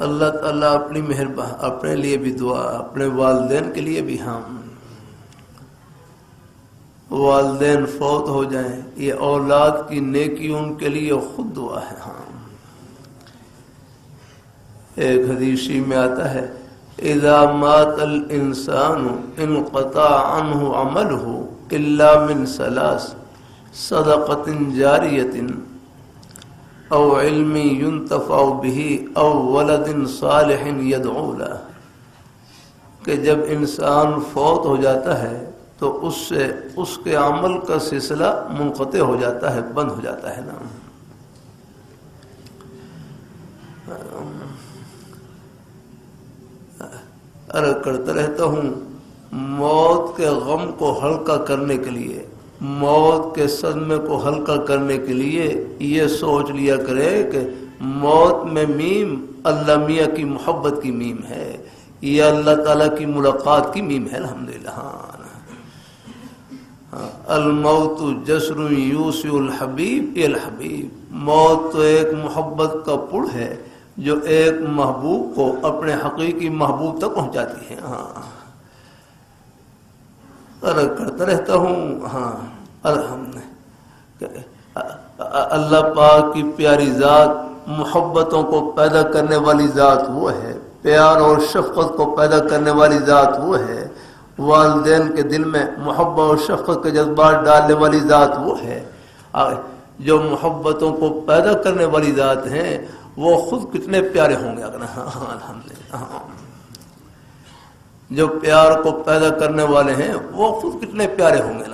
اللہ تعالیٰ اپنی مہربانی اپنے لیے بھی دعا، اپنے والدین کے لیے بھی، ہم والدین فوت ہو جائیں یہ اولاد کی نیکی ان کے لیے خود دعا ہے. ہاں ایک حدیثی میں آتا ہے اذا مات الانسان انقطع عنه عمله الا من ثلاث صدقة جاریة او علم ينتفع به او ولد صالح يدعو له، کہ جب انسان فوت ہو جاتا ہے تو اس سے اس کے عمل کا سلسلہ منقطع ہو جاتا ہے، بند ہو جاتا ہے نا. عرض کرتا رہتا ہوں موت کے غم کو ہلکا کرنے کے لیے، موت کے صدمے کو ہلکا کرنے کے لیے یہ سوچ لیا کرے کہ موت میں میم اللہ میاں کی محبت کی میم ہے، یہ اللہ تعالیٰ کی ملاقات کی میم ہے. الحمدللہ. الموت جسر یوسع الحبیب الحبیب، موت تو ایک محبت کا پل ہے جو ایک محبوب کو اپنے حقیقی محبوب تک پہنچاتی ہے. عرض کرتا رہتا ہوں اللہ پاک کی پیاری ذات، محبتوں کو پیدا کرنے والی ذات وہ ہے، پیار اور شفقت کو پیدا کرنے والی ذات وہ ہے، والدین کے دل میں محبت اور شفقت کے جذبات ڈالنے والی ذات وہ ہے. جو محبتوں کو پیدا کرنے والی ذات ہیں وہ خود کتنے پیارے ہوں گے. الحمدللہ. جو پیار کو پیدا کرنے والے ہیں وہ خود کتنے پیارے ہوں گے.